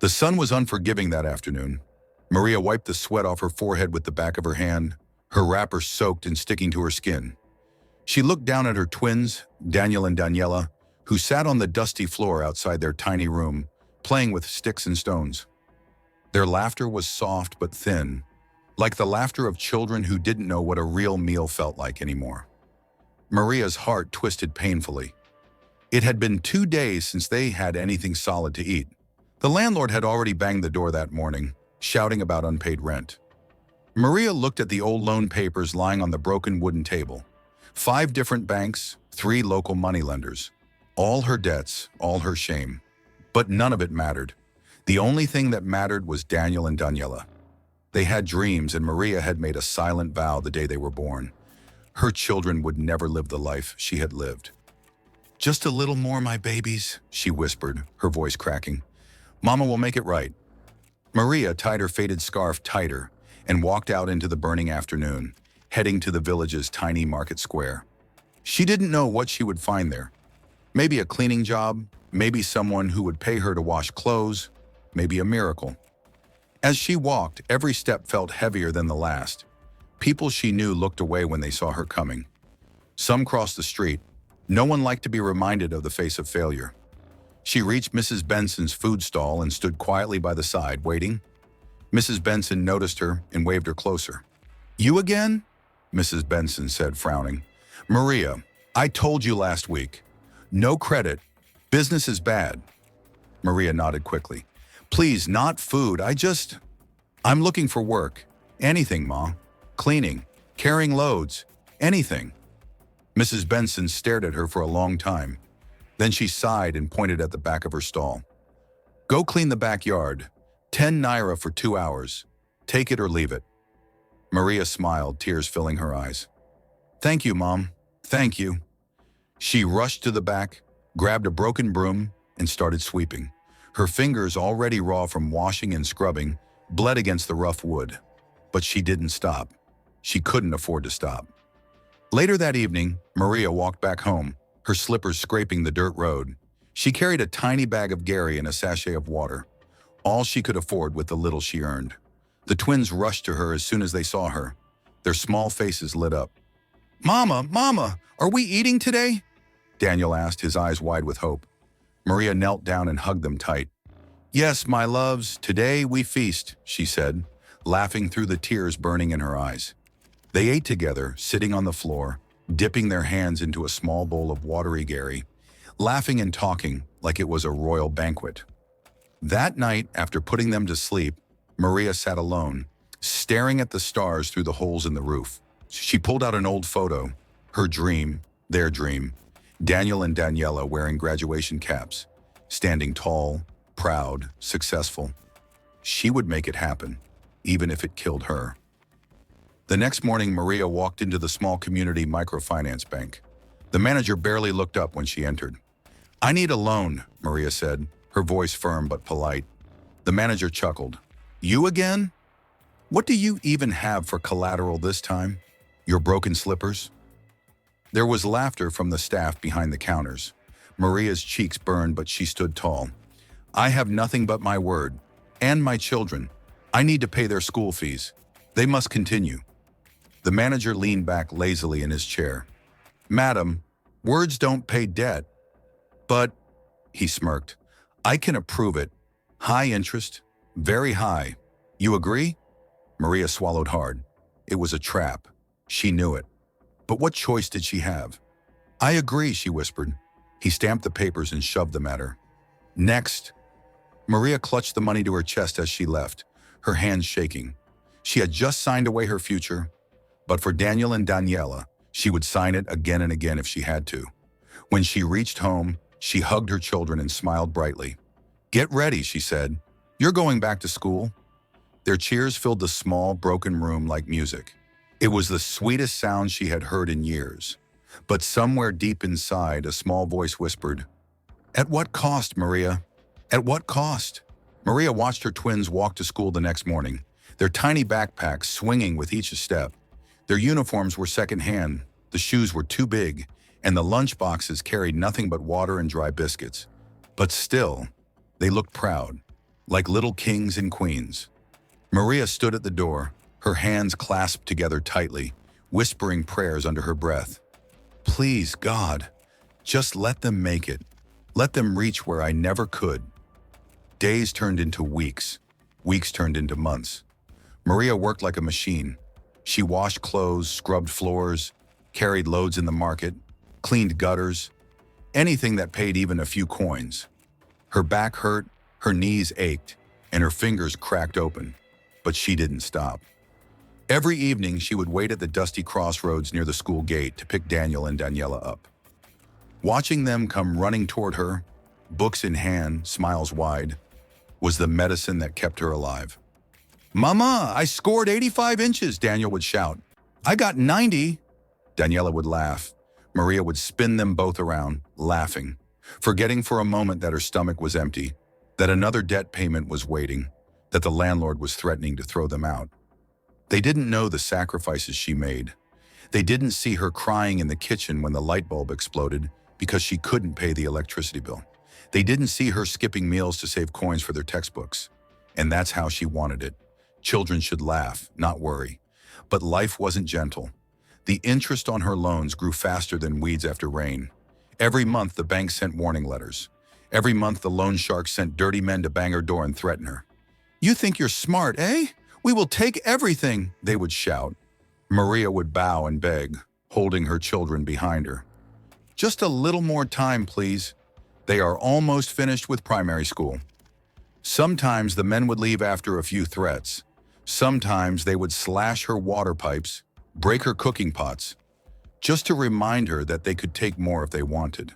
The sun was unforgiving that afternoon. Maria wiped the sweat off her forehead with the back of her hand, her wrapper soaked and sticking to her skin. She looked down at her twins, Daniel and Daniela, who sat on the dusty floor outside their tiny room, playing with sticks and stones. Their laughter was soft but thin, like the laughter of children who didn't know what a real meal felt like anymore. Maria's heart twisted painfully. It had been 2 days since they had anything solid to eat. The landlord had already banged the door that morning, shouting about unpaid rent. Maria looked at the old loan papers lying on the broken wooden table. 5 different banks, 3 local moneylenders. All her debts, all her shame. But none of it mattered. The only thing that mattered was Daniel and Daniela. They had dreams, and Maria had made a silent vow the day they were born. Her children would never live the life she had lived. "Just a little more, my babies," she whispered, her voice cracking. "Mama will make it right." Maria tied her faded scarf tighter and walked out into the burning afternoon, heading to the village's tiny market square. She didn't know what she would find there. Maybe a cleaning job, maybe someone who would pay her to wash clothes, maybe a miracle. As she walked, every step felt heavier than the last. People she knew looked away when they saw her coming. Some crossed the street. No one liked to be reminded of the face of failure. She reached Mrs. Benson's food stall and stood quietly by the side, waiting. Mrs. Benson noticed her and waved her closer. "You again?" Mrs. Benson said, frowning. "Maria, I told you last week. No credit. Business is bad." Maria nodded quickly. "Please, not food. I'm looking for work. Anything, Ma. Cleaning, carrying loads, anything." Mrs. Benson stared at her for a long time. Then she sighed and pointed at the back of her stall. "Go clean the backyard. 10 naira for 2 hours. Take it or leave it." Maria smiled, tears filling her eyes. "Thank you, Mom. Thank you." She rushed to the back, grabbed a broken broom, and started sweeping. Her fingers, already raw from washing and scrubbing, bled against the rough wood. But she didn't stop. She couldn't afford to stop. Later that evening, Maria walked back home, her slippers scraping the dirt road. She carried a tiny bag of Gary and a sachet of water, all she could afford with the little she earned. The twins rushed to her as soon as they saw her. Their small faces lit up. "Mama, Mama, are we eating today?" Daniel asked, his eyes wide with hope. Maria knelt down and hugged them tight. "Yes, my loves, today we feast," she said, laughing through the tears burning in her eyes. They ate together, sitting on the floor, dipping their hands into a small bowl of watery Gary, laughing and talking like it was a royal banquet. That night, after putting them to sleep, Maria sat alone, staring at the stars through the holes in the roof. She pulled out an old photo, her dream, their dream, Daniel and Daniela wearing graduation caps, standing tall, proud, successful. She would make it happen, even if it killed her. The next morning, Maria walked into the small community microfinance bank. The manager barely looked up when she entered. "I need a loan," Maria said, her voice firm but polite. The manager chuckled. "You again? What do you even have for collateral this time? Your broken slippers?" There was laughter from the staff behind the counters. Maria's cheeks burned, but she stood tall. "I have nothing but my word, and my children. I need to pay their school fees. They must continue." The manager leaned back lazily in his chair. "Madam, words don't pay debt." "But," he smirked, "I can approve it. High interest, very high. You agree?" Maria swallowed hard. It was a trap. She knew it. But what choice did she have? "I agree," she whispered. He stamped the papers and shoved them at her. "Next." Maria clutched the money to her chest as she left, her hands shaking. She had just signed away her future, but for Daniel and Daniela, she would sign it again and again if she had to. When she reached home, she hugged her children and smiled brightly. "Get ready," she said. "You're going back to school." Their cheers filled the small, broken room like music. It was the sweetest sound she had heard in years. But somewhere deep inside, a small voice whispered, "At what cost, Maria? At what cost?" Maria watched her twins walk to school the next morning, their tiny backpacks swinging with each step. Their uniforms were secondhand, the shoes were too big, and the lunch boxes carried nothing but water and dry biscuits. But still, they looked proud. like little kings and queens. Maria stood at the door, her hands clasped together tightly, whispering prayers under her breath. Please, God, just let them make it. Let them reach where I never could. Days turned into weeks. Weeks turned into months. Maria worked like a machine. She washed clothes, scrubbed floors, carried loads in the market, cleaned gutters, anything that paid even a few coins. Her back hurt, her knees ached, and her fingers cracked open. But she didn't stop. Every evening, she would wait at the dusty crossroads near the school gate to pick Daniel and Daniela up. Watching them come running toward her, books in hand, smiles wide, was the medicine that kept her alive. "Mama, I scored 85 inches," Daniel would shout. "I got 90. Daniela would laugh. Maria would spin them both around, laughing, forgetting for a moment that her stomach was empty, that another debt payment was waiting, that the landlord was threatening to throw them out. They didn't know the sacrifices she made. They didn't see her crying in the kitchen when the light bulb exploded because she couldn't pay the electricity bill. They didn't see her skipping meals to save coins for their textbooks. And that's how she wanted it. Children should laugh, not worry. But life wasn't gentle. The interest on her loans grew faster than weeds after rain. Every month, the bank sent warning letters. Every month, the loan sharks sent dirty men to bang her door and threaten her. "You think you're smart, eh? We will take everything," they would shout. Maria would bow and beg, holding her children behind her. "Just a little more time, please. They are almost finished with primary school." Sometimes the men would leave after a few threats. Sometimes they would slash her water pipes, break her cooking pots, just to remind her that they could take more if they wanted.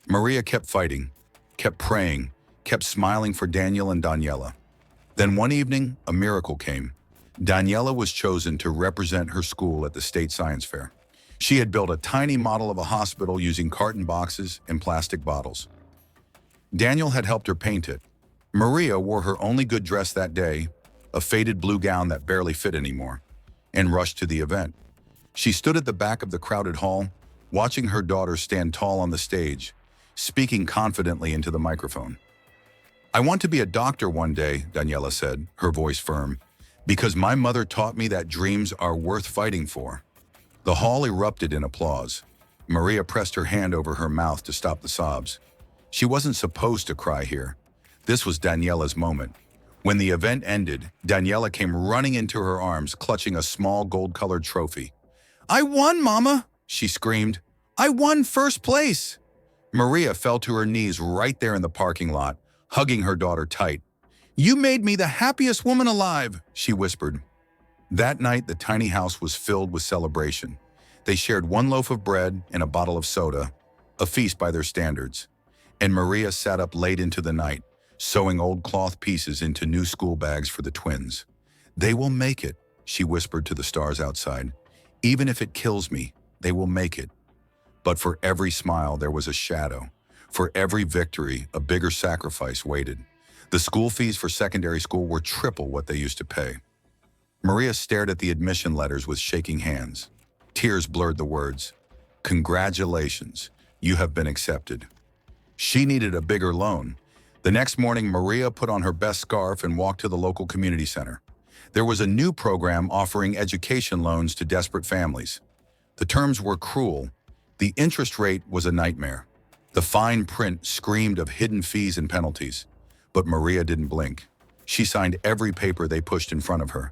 Maria kept fighting, kept praying, kept smiling for Daniel and Daniela. Then one evening, a miracle came. Daniela was chosen to represent her school at the state science fair. She had built a tiny model of a hospital using carton boxes and plastic bottles. Daniel had helped her paint it. Maria wore her only good dress that day, a faded blue gown that barely fit anymore, and rushed to the event. She stood at the back of the crowded hall, watching her daughter stand tall on the stage, speaking confidently into the microphone. "I want to be a doctor one day," Daniela said, her voice firm, "because my mother taught me that dreams are worth fighting for." The hall erupted in applause. Maria pressed her hand over her mouth to stop the sobs. She wasn't supposed to cry here. This was Daniela's moment. When the event ended, Daniela came running into her arms, clutching a small gold-colored trophy. "I won, Mama!" she screamed. "I won first place!" Maria fell to her knees right there in the parking lot, hugging her daughter tight. "You made me the happiest woman alive," she whispered. That night, the tiny house was filled with celebration. They shared one loaf of bread and a bottle of soda, a feast by their standards. And Maria sat up late into the night, sewing old cloth pieces into new school bags for the twins. "They will make it," she whispered to the stars outside. "Even if it kills me, they will make it." But for every smile, there was a shadow. For every victory, a bigger sacrifice waited. The school fees for secondary school were triple what they used to pay. Maria stared at the admission letters with shaking hands. Tears blurred the words. "Congratulations, you have been accepted." She needed a bigger loan. The next morning, Maria put on her best scarf and walked to the local community center. There was a new program offering education loans to desperate families. The terms were cruel. The interest rate was a nightmare. The fine print screamed of hidden fees and penalties. But Maria didn't blink. She signed every paper they pushed in front of her.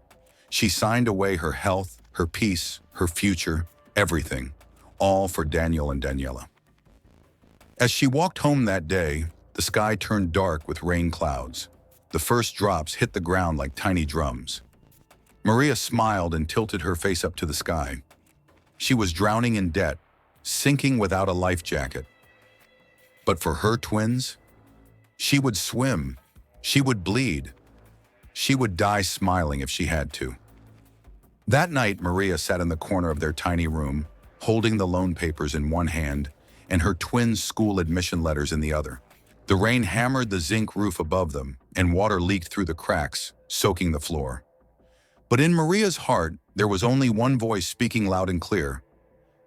She signed away her health, her peace, her future, everything, all for Daniel and Daniela. As she walked home that day, the sky turned dark with rain clouds. The first drops hit the ground like tiny drums. Maria smiled and tilted her face up to the sky. She was drowning in debt, sinking without a life jacket. But for her twins, she would swim, she would bleed, she would die smiling if she had to. That night, Maria sat in the corner of their tiny room, holding the loan papers in one hand and her twins' school admission letters in the other. The rain hammered the zinc roof above them, and water leaked through the cracks, soaking the floor. But in Maria's heart, there was only one voice speaking loud and clear.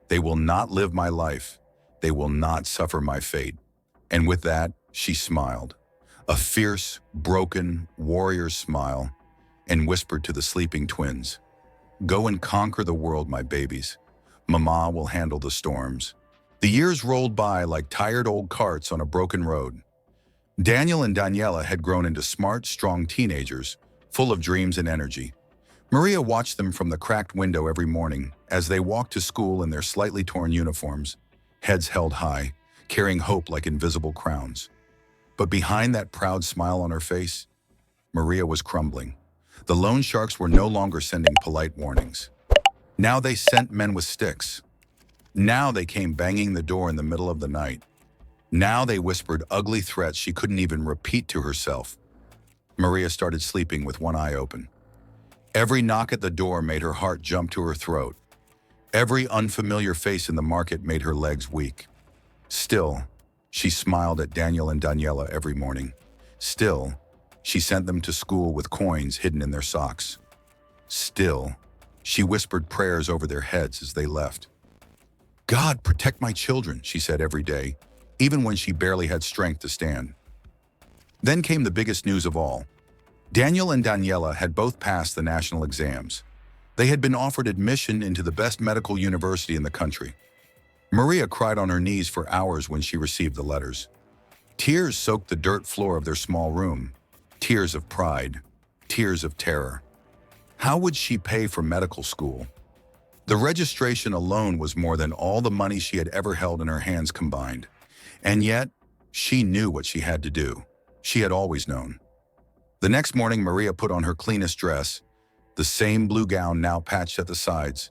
"They will not live my life. They will not suffer my fate." And with that, she smiled. a fierce, broken warrior's smile, and whispered to the sleeping twins, "Go and conquer the world, my babies. Mama will handle the storms." The years rolled by like tired old carts on a broken road. Daniel and Daniela had grown into smart, strong teenagers, full of dreams and energy. Maria watched them from the cracked window every morning as they walked to school in their slightly torn uniforms, heads held high, carrying hope like invisible crowns. But behind that proud smile on her face, Maria was crumbling. The loan sharks were no longer sending polite warnings. Now they sent men with sticks. Now they came banging the door in the middle of the night. Now they whispered ugly threats she couldn't even repeat to herself. Maria started sleeping with one eye open. Every knock at the door made her heart jump to her throat. Every unfamiliar face in the market made her legs weak. Still, she smiled at Daniel and Daniela every morning. Still, she sent them to school with coins hidden in their socks. Still, she whispered prayers over their heads as they left. "God, protect my children," she said every day, even when she barely had strength to stand. Then came the biggest news of all. Daniel and Daniela had both passed the national exams. They had been offered admission into the best medical university in the country. Maria cried on her knees for hours when she received the letters. Tears soaked the dirt floor of their small room. Tears of pride. Tears of terror. How would she pay for medical school? The registration alone was more than all the money she had ever held in her hands combined. And yet, she knew what she had to do. She had always known. The next morning, Maria put on her cleanest dress, the same blue gown now patched at the sides,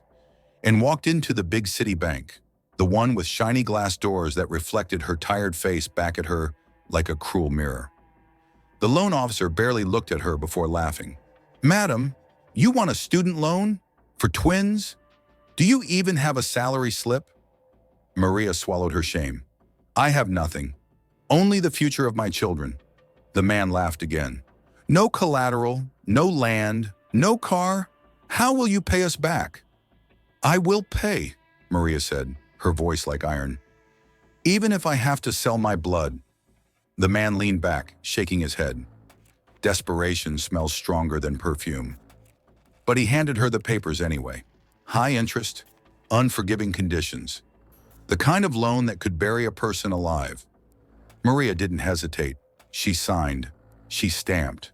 and walked into the big city bank, the one with shiny glass doors that reflected her tired face back at her like a cruel mirror. The loan officer barely looked at her before laughing. "Madam, you want a student loan? For twins? Do you even have a salary slip?" Maria swallowed her shame. "I have nothing. Only the future of my children." The man laughed again. "No collateral, no land, no car. How will you pay us back?" "I will pay," Maria said, her voice like iron. "Even if I have to sell my blood." The man leaned back, shaking his head. Desperation smells stronger than perfume. But he handed her the papers anyway. High interest, unforgiving conditions. The kind of loan that could bury a person alive. Maria didn't hesitate. She signed. She stamped.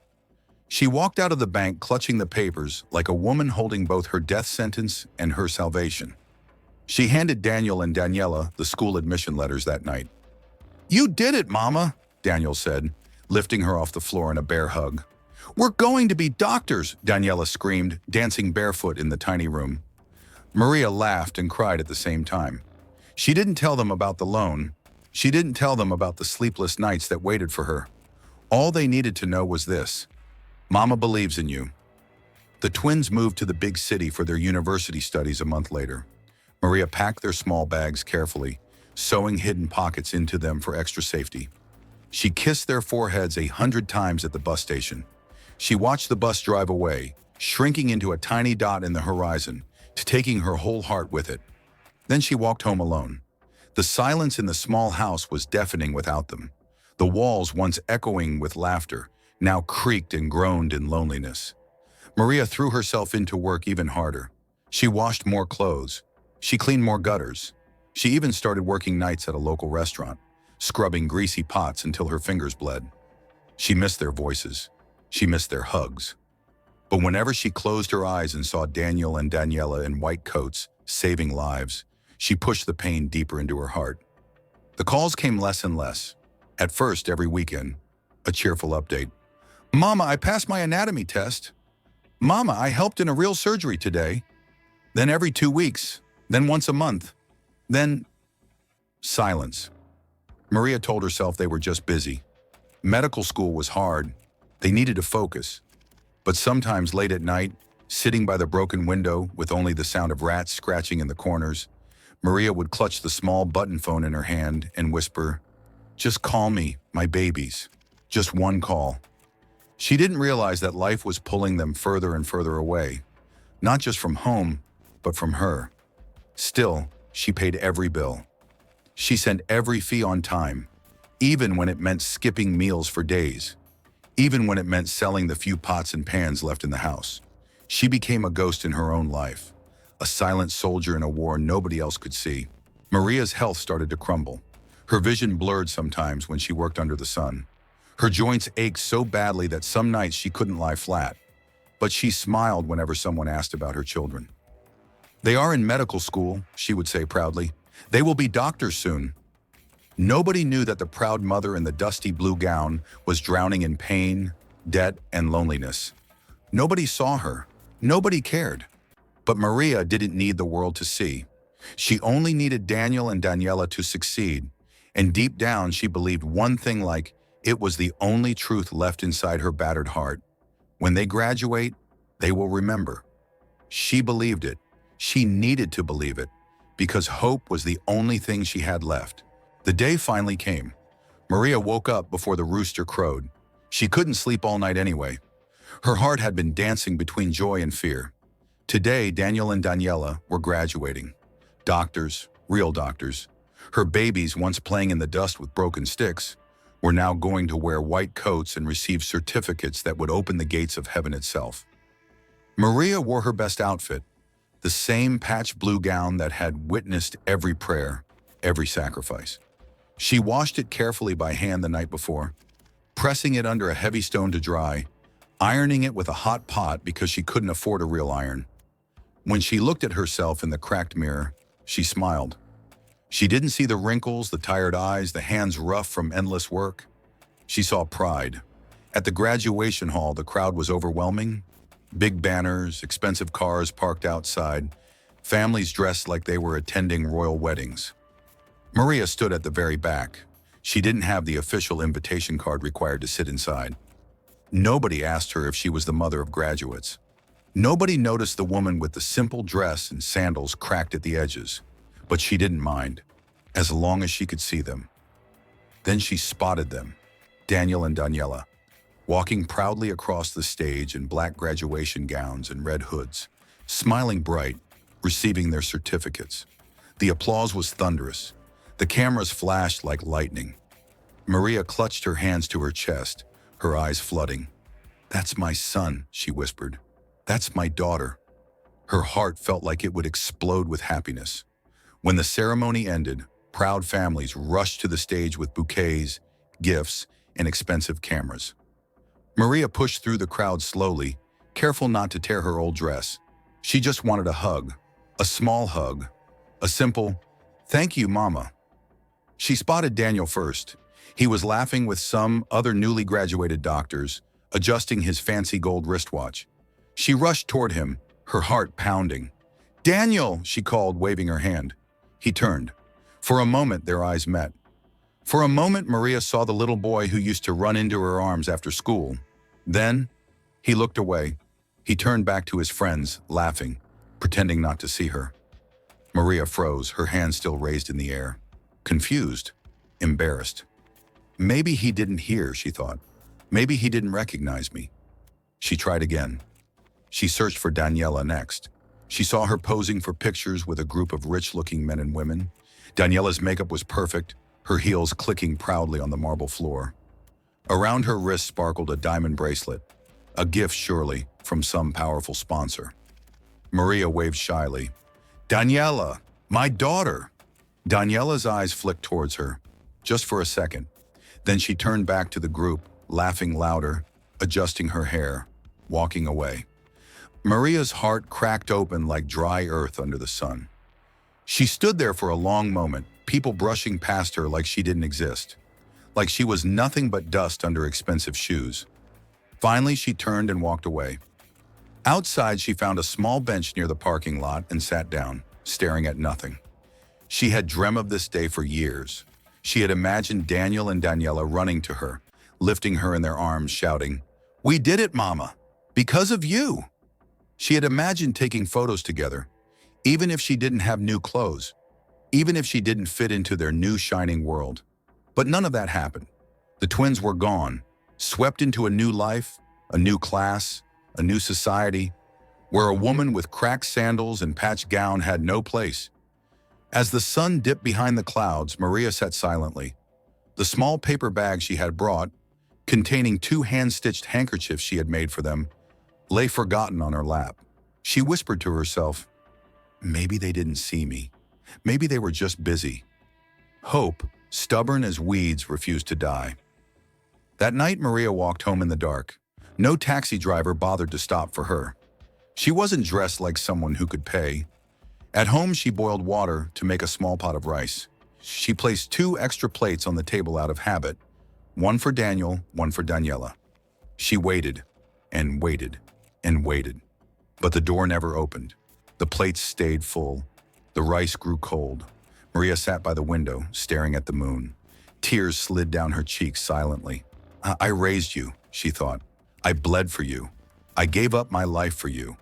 She walked out of the bank clutching the papers like a woman holding both her death sentence and her salvation. She handed Daniel and Daniela the school admission letters that night. "You did it, Mama," Daniel said, lifting her off the floor in a bear hug. "We're going to be doctors," Daniela screamed, dancing barefoot in the tiny room. Maria laughed and cried at the same time. She didn't tell them about the loan. She didn't tell them about the sleepless nights that waited for her. All they needed to know was this: Mama believes in you. The twins moved to the big city for their university studies a month later. Maria packed their small bags carefully, sewing hidden pockets into them for extra safety. She kissed their foreheads 100 times at the bus station. She watched the bus drive away, shrinking into a tiny dot in the horizon, taking her whole heart with it. Then she walked home alone. The silence in the small house was deafening without them. The walls, once echoing with laughter, now creaked and groaned in loneliness. Maria threw herself into work even harder. She washed more clothes. She cleaned more gutters. She even started working nights at a local restaurant, scrubbing greasy pots until her fingers bled. She missed their voices. She missed their hugs. But whenever she closed her eyes and saw Daniel and Daniela in white coats, saving lives, she pushed the pain deeper into her heart. The calls came less and less. At first, every weekend, a cheerful update. "Mama, I passed my anatomy test." "Mama, I helped in a real surgery today." Then every 2 weeks, then once a month, then silence. Maria told herself they were just busy. Medical school was hard. They needed to focus. But sometimes late at night, sitting by the broken window with only the sound of rats scratching in the corners, Maria would clutch the small button phone in her hand and whisper, "Just call me, my babies. Just one call." She didn't realize that life was pulling them further and further away, not just from home, but from her. Still, she paid every bill. She sent every fee on time, even when it meant skipping meals for days, even when it meant selling the few pots and pans left in the house. She became a ghost in her own life, a silent soldier in a war nobody else could see. Maria's health started to crumble. Her vision blurred sometimes when she worked under the sun. Her joints ached so badly that some nights she couldn't lie flat, but she smiled whenever someone asked about her children. "They are in medical school," she would say proudly. "They will be doctors soon." Nobody knew that the proud mother in the dusty blue gown was drowning in pain, debt, and loneliness. Nobody saw her. Nobody cared. But Maria didn't need the world to see. She only needed Daniel and Daniela to succeed, and deep down she believed one thing, like it was the only truth left inside her battered heart. When they graduate, they will remember. She believed it. She needed to believe it, because hope was the only thing she had left. The day finally came. Maria woke up before the rooster crowed. She couldn't sleep all night anyway. Her heart had been dancing between joy and fear. Today, Daniel and Daniela were graduating. Doctors, real doctors. Her babies, once playing in the dust with broken sticks, were now going to wear white coats and receive certificates that would open the gates of heaven itself. Maria wore her best outfit, the same patch blue gown that had witnessed every prayer, every sacrifice. She washed it carefully by hand the night before, pressing it under a heavy stone to dry, ironing it with a hot pot because she couldn't afford a real iron. When she looked at herself in the cracked mirror, she smiled. She didn't see the wrinkles, the tired eyes, the hands rough from endless work. She saw pride. At the graduation hall, the crowd was overwhelming. Big banners, expensive cars parked outside, families dressed like they were attending royal weddings. Maria stood at the very back. She didn't have the official invitation card required to sit inside. Nobody asked her if she was the mother of graduates. Nobody noticed the woman with the simple dress and sandals cracked at the edges, but she didn't mind, as long as she could see them. Then she spotted them, Daniel and Daniela, walking proudly across the stage in black graduation gowns and red hoods, smiling bright, receiving their certificates. The applause was thunderous. The cameras flashed like lightning. Maria clutched her hands to her chest, her eyes flooding. "That's my son," she whispered. "That's my daughter." Her heart felt like it would explode with happiness. When the ceremony ended, proud families rushed to the stage with bouquets, gifts, and expensive cameras. Maria pushed through the crowd slowly, careful not to tear her old dress. She just wanted a hug, a small hug, a simple, "Thank you, Mama." She spotted Daniel first. He was laughing with some other newly graduated doctors, adjusting his fancy gold wristwatch. She rushed toward him, her heart pounding. "Daniel!" she called, waving her hand. He turned. For a moment, their eyes met. For a moment, Maria saw the little boy who used to run into her arms after school. Then, he looked away. He turned back to his friends, laughing, pretending not to see her. Maria froze, her hands still raised in the air. Confused, embarrassed. Maybe he didn't hear, she thought. Maybe he didn't recognize me. She tried again. She searched for Daniela next. She saw her posing for pictures with a group of rich-looking men and women. Daniela's makeup was perfect, her heels clicking proudly on the marble floor. Around her wrist sparkled a diamond bracelet, a gift surely from some powerful sponsor. Maria waved shyly. "Daniela, my daughter!" Daniela's eyes flicked towards her, just for a second. Then she turned back to the group, laughing louder, adjusting her hair, walking away. Maria's heart cracked open like dry earth under the sun. She stood there for a long moment, people brushing past her like she didn't exist, like she was nothing but dust under expensive shoes. Finally, she turned and walked away. Outside, she found a small bench near the parking lot and sat down, staring at nothing. She had dreamt of this day for years. She had imagined Daniel and Daniela running to her, lifting her in their arms, shouting, "We did it, Mama! Because of you!" She had imagined taking photos together, even if she didn't have new clothes, even if she didn't fit into their new shining world. But none of that happened. The twins were gone, swept into a new life, a new class, a new society, where a woman with cracked sandals and patched gown had no place. As the sun dipped behind the clouds, Maria sat silently. The small paper bag she had brought, containing 2 hand-stitched handkerchiefs she had made for them, lay forgotten on her lap. She whispered to herself, "Maybe they didn't see me. Maybe they were just busy." Hope, stubborn as weeds, refused to die. That night, Maria walked home in the dark. No taxi driver bothered to stop for her. She wasn't dressed like someone who could pay. At home, she boiled water to make a small pot of rice. She placed 2 extra plates on the table out of habit, one for Daniel, one for Daniela. She waited and waited and waited, but the door never opened. The plates stayed full. The rice grew cold. Maria sat by the window, staring at the moon. Tears slid down her cheeks silently. I raised you," she thought. "I bled for you. I gave up my life for you.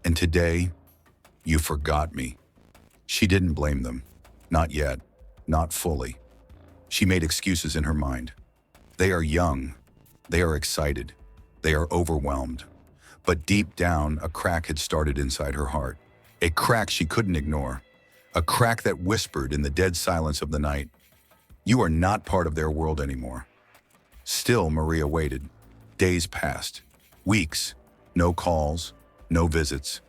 And today, you forgot me." She didn't blame them. Not yet. Not fully. She made excuses in her mind. They are young. They are excited. They are overwhelmed. But deep down, a crack had started inside her heart. A crack she couldn't ignore. A crack that whispered in the dead silence of the night, "You are not part of their world anymore." Still, Maria waited. Days passed. Weeks. No calls. No visits.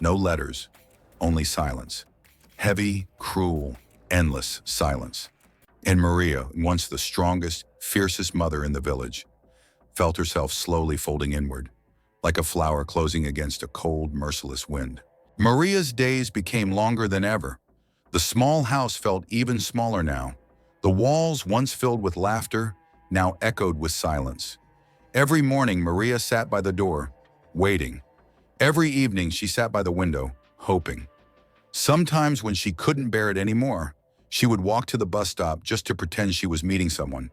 No letters. Only silence. Heavy, cruel, endless silence. And Maria, once the strongest, fiercest mother in the village, felt herself slowly folding inward, like a flower closing against a cold, merciless wind. Maria's days became longer than ever. The small house felt even smaller now. The walls, once filled with laughter, now echoed with silence. Every morning, Maria sat by the door, waiting. Every evening, she sat by the window, hoping. Sometimes, when she couldn't bear it anymore, she would walk to the bus stop just to pretend she was meeting someone.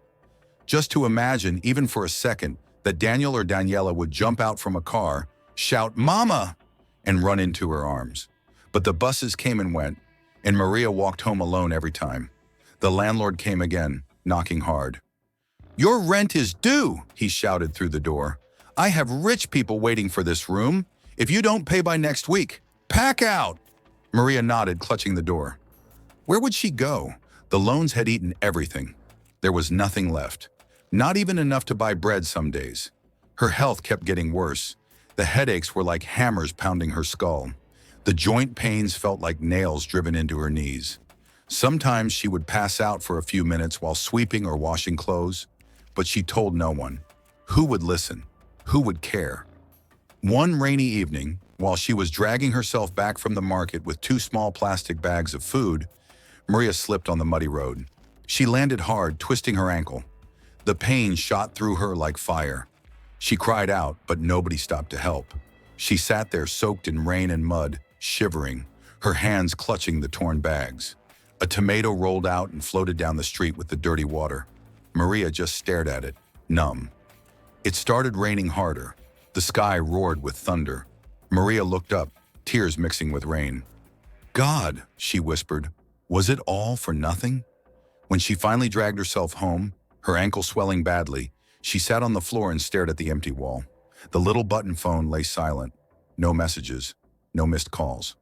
Just to imagine, even for a second, that Daniel or Daniela would jump out from a car, shout, "Mama!" and run into her arms. But the buses came and went, and Maria walked home alone every time. The landlord came again, knocking hard. "Your rent is due," he shouted through the door. "I have rich people waiting for this room. If you don't pay by next week, pack out." Maria nodded, clutching the door. Where would she go? The loans had eaten everything. There was nothing left. Not even enough to buy bread some days. Her health kept getting worse. The headaches were like hammers pounding her skull. The joint pains felt like nails driven into her knees. Sometimes she would pass out for a few minutes while sweeping or washing clothes, but she told no one. Who would listen? Who would care? One rainy evening, while she was dragging herself back from the market with 2 small plastic bags of food, Maria slipped on the muddy road. She landed hard, twisting her ankle. The pain shot through her like fire. She cried out, but nobody stopped to help. She sat there soaked in rain and mud, shivering, her hands clutching the torn bags. A tomato rolled out and floated down the street with the dirty water. Maria just stared at it, numb. It started raining harder. The sky roared with thunder. Maria looked up, tears mixing with rain. "God," she whispered, "was it all for nothing?" When she finally dragged herself home, her ankle swelling badly, she sat on the floor and stared at the empty wall. The little button phone lay silent. No messages, no missed calls.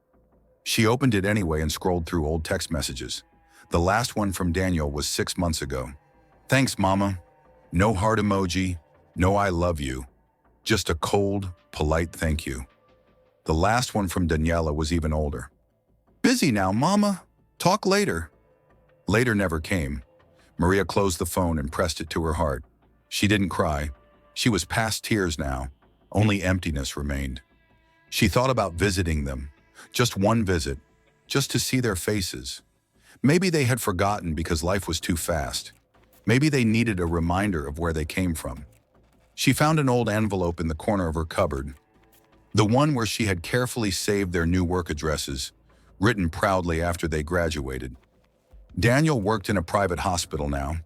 She opened it anyway and scrolled through old text messages. The last one from Daniel was 6 months ago. "Thanks, Mama." No heart emoji, no "I love you." Just a cold, polite thank you. The last one from Daniela was even older. "Busy now, Mama. Talk later." Later never came. Maria closed the phone and pressed it to her heart. She didn't cry. She was past tears now. Only emptiness remained. She thought about visiting them. Just one visit. Just to see their faces. Maybe they had forgotten because life was too fast. Maybe they needed a reminder of where they came from. She found an old envelope in the corner of her cupboard. The one where she had carefully saved their new work addresses, written proudly after they graduated. Daniel worked in a private hospital now.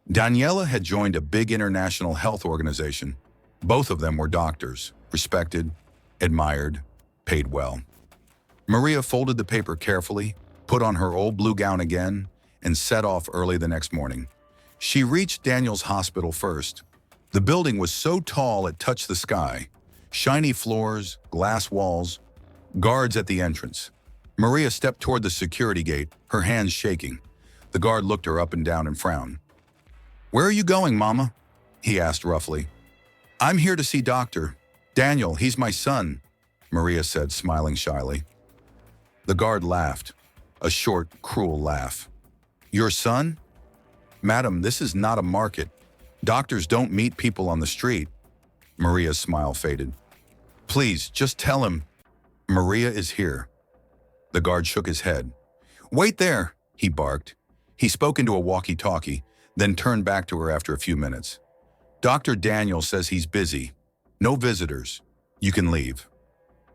Daniela had joined a big international health organization. Both of them were doctors, respected, admired, paid well. Maria folded the paper carefully, put on her old blue gown again, and set off early the next morning. She reached Daniel's hospital first. The building was so tall it touched the sky. Shiny floors, glass walls, guards at the entrance. Maria stepped toward the security gate, her hands shaking. The guard looked her up and down and frowned. "Where are you going, Mama?" he asked roughly. "I'm here to see Dr. Daniel. He's my son," Maria said, smiling shyly. The guard laughed, a short, cruel laugh. "Your son? Madam, this is not a market. Doctors don't meet people on the street." Maria's smile faded. "Please, just tell him Maria is here." The guard shook his head. "Wait there," he barked. He spoke into a walkie-talkie, then turned back to her after a few minutes. "Dr. Daniel says he's busy. No visitors. You can leave."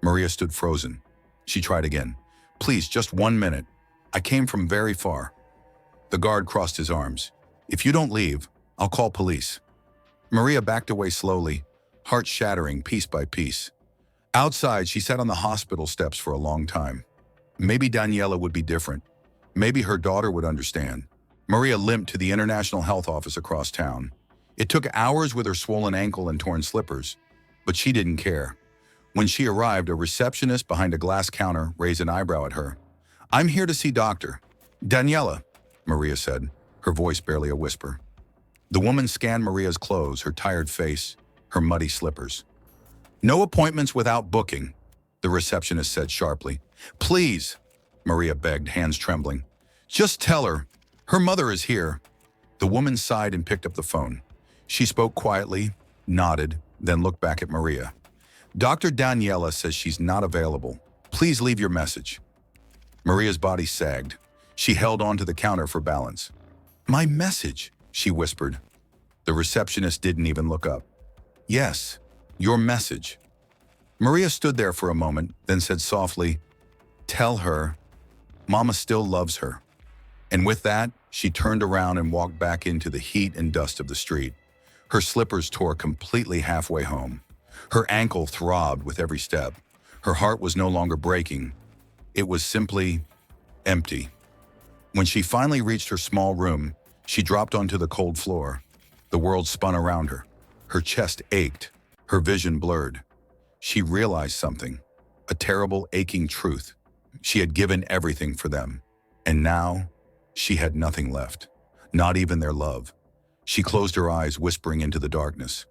Maria stood frozen. She tried again. "Please, just 1 minute. I came from very far." The guard crossed his arms. "If you don't leave, I'll call police." Maria backed away slowly, heart shattering piece by piece. Outside, she sat on the hospital steps for a long time. Maybe Daniela would be different. Maybe her daughter would understand. Maria limped to the International Health Office across town. It took hours with her swollen ankle and torn slippers, but she didn't care. When she arrived, a receptionist behind a glass counter raised an eyebrow at her. "I'm here to see Dr. Daniela," Maria said, her voice barely a whisper. The woman scanned Maria's clothes, her tired face, her muddy slippers. "No appointments without booking," the receptionist said sharply. "Please," Maria begged, hands trembling. "Just tell her. Her mother is here." The woman sighed and picked up the phone. She spoke quietly, nodded, then looked back at Maria. "Dr. Daniela says she's not available. Please leave your message." Maria's body sagged. She held onto the counter for balance. "My message," she whispered. The receptionist didn't even look up. "Yes, your message." Maria stood there for a moment, then said softly, "Tell her, Mama still loves her." And with that, she turned around and walked back into the heat and dust of the street. Her slippers tore completely halfway home. Her ankle throbbed with every step. Her heart was no longer breaking. It was simply empty. When she finally reached her small room, she dropped onto the cold floor. The world spun around her. Her chest ached, her vision blurred. She realized something, a terrible, aching truth. She had given everything for them, and now she had nothing left, not even their love. She closed her eyes, whispering into the darkness.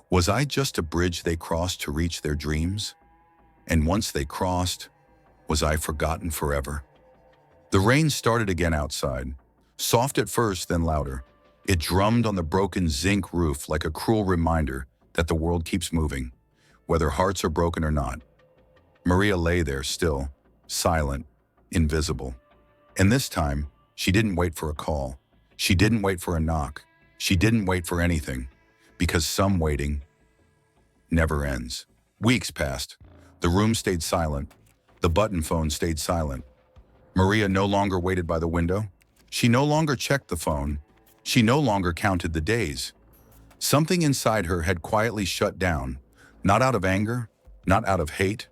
Was I just a bridge they crossed to reach their dreams? And once they crossed, was I forgotten forever? The rain started again outside, soft at first, then louder. It drummed on the broken zinc roof like a cruel reminder that the world keeps moving, whether hearts are broken or not. Maria lay there still, silent, invisible. And this time, she didn't wait for a call. She didn't wait for a knock. She didn't wait for anything, because some waiting never ends. Weeks passed. The room stayed silent. The button phone stayed silent. Maria no longer waited by the window. She no longer checked the phone. She no longer counted the days. Something inside her had quietly shut down, not out of anger, not out of hate,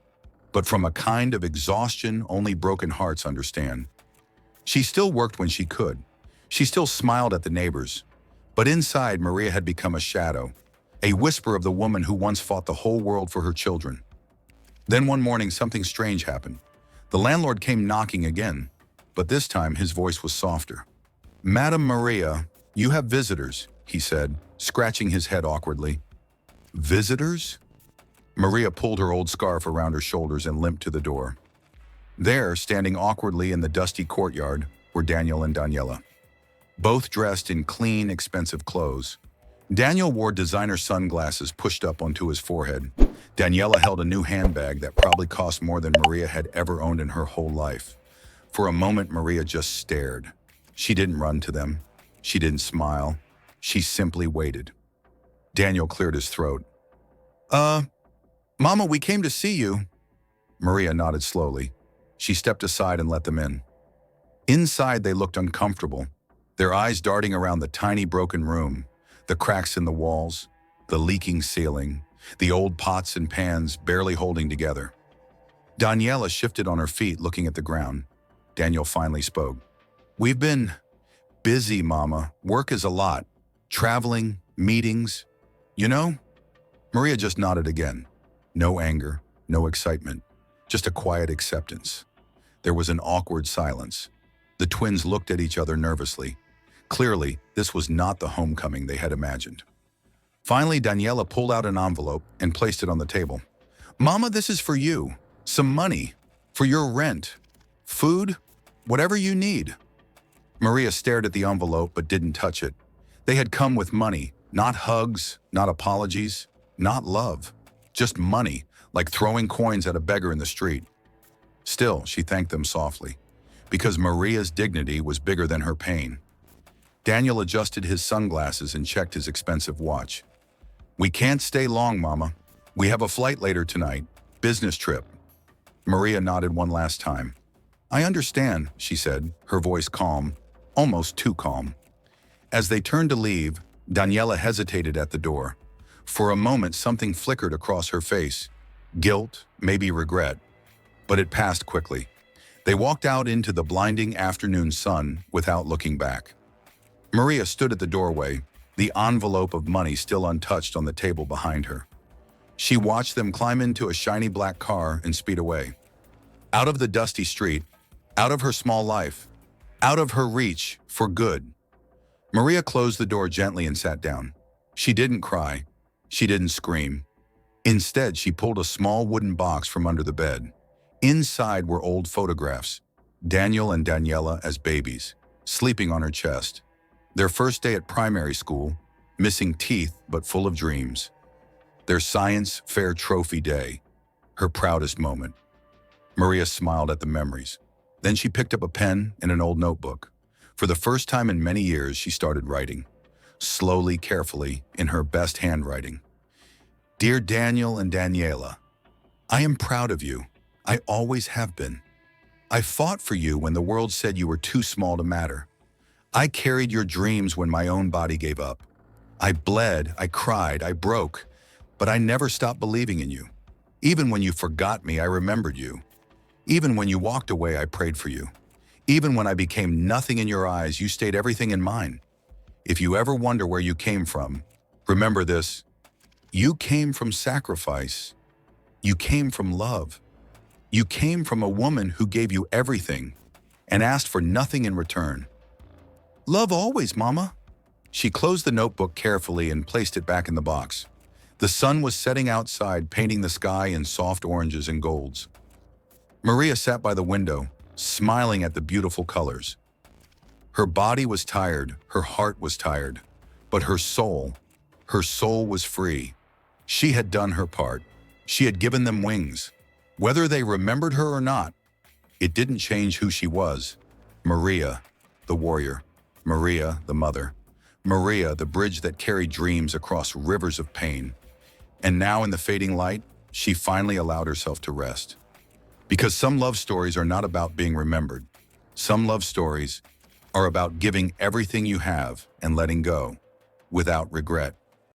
but from a kind of exhaustion only broken hearts understand. She still worked when she could. She still smiled at the neighbors. But inside, Maria had become a shadow, a whisper of the woman who once fought the whole world for her children. Then one morning, something strange happened. The landlord came knocking again, but this time his voice was softer. "Madam Maria, you have visitors," he said, scratching his head awkwardly. "Visitors?" Maria pulled her old scarf around her shoulders and limped to the door. There, standing awkwardly in the dusty courtyard, were Daniel and Daniela, both dressed in clean, expensive clothes. Daniel wore designer sunglasses pushed up onto his forehead. Daniela held a new handbag that probably cost more than Maria had ever owned in her whole life. For a moment, Maria just stared. She didn't run to them. She didn't smile. She simply waited. Daniel cleared his throat. Mama, we came to see you." Maria nodded slowly. She stepped aside and let them in. Inside, they looked uncomfortable, their eyes darting around the tiny broken room, the cracks in the walls, the leaking ceiling, the old pots and pans barely holding together. Daniela shifted on her feet, looking at the ground. Daniel finally spoke. "We've been busy, Mama. Work is a lot. Traveling, meetings. You know?" Maria just nodded again. No anger, no excitement, just a quiet acceptance. There was an awkward silence. The twins looked at each other nervously. Clearly, this was not the homecoming they had imagined. Finally, Daniela pulled out an envelope and placed it on the table. "Mama, this is for you. Some money. For your rent. Food. Whatever you need." Maria stared at the envelope but didn't touch it. They had come with money, not hugs, not apologies, not love. Just money, like throwing coins at a beggar in the street. Still, she thanked them softly, because Maria's dignity was bigger than her pain. Daniel adjusted his sunglasses and checked his expensive watch. "We can't stay long, Mama. We have a flight later tonight. Business trip." Maria nodded one last time. "I understand," she said, her voice calm, almost too calm. As they turned to leave, Daniela hesitated at the door. For a moment, something flickered across her face. Guilt, maybe regret. But it passed quickly. They walked out into the blinding afternoon sun without looking back. Maria stood at the doorway, the envelope of money still untouched on the table behind her. She watched them climb into a shiny black car and speed away. Out of the dusty street, out of her small life, out of her reach for good. Maria closed the door gently and sat down. She didn't cry. She didn't scream. Instead, she pulled a small wooden box from under the bed. Inside were old photographs, Daniel and Daniela as babies, sleeping on her chest. Their first day at primary school, missing teeth but full of dreams. Their science fair trophy day, her proudest moment. Maria smiled at the memories. Then she picked up a pen and an old notebook. For the first time in many years, she started writing. Slowly, carefully, in her best handwriting. "Dear Daniel and Daniela, I am proud of you. I always have been. I fought for you when the world said you were too small to matter. I carried your dreams when my own body gave up. I bled, I cried, I broke, but I never stopped believing in you. Even when you forgot me, I remembered you. Even when you walked away, I prayed for you. Even when I became nothing in your eyes, you stayed everything in mine. If you ever wonder where you came from, remember this. You came from sacrifice. You came from love. You came from a woman who gave you everything and asked for nothing in return. Love always, Mama." She closed the notebook carefully and placed it back in the box. The sun was setting outside, painting the sky in soft oranges and golds. Maria sat by the window, smiling at the beautiful colors. Her body was tired, her heart was tired, but her soul was free. She had done her part. She had given them wings. Whether they remembered her or not, it didn't change who she was. Maria, the warrior. Maria, the mother. Maria, the bridge that carried dreams across rivers of pain. And now in the fading light, she finally allowed herself to rest. Because some love stories are not about being remembered. Some love stories are about giving everything you have and letting go without regret.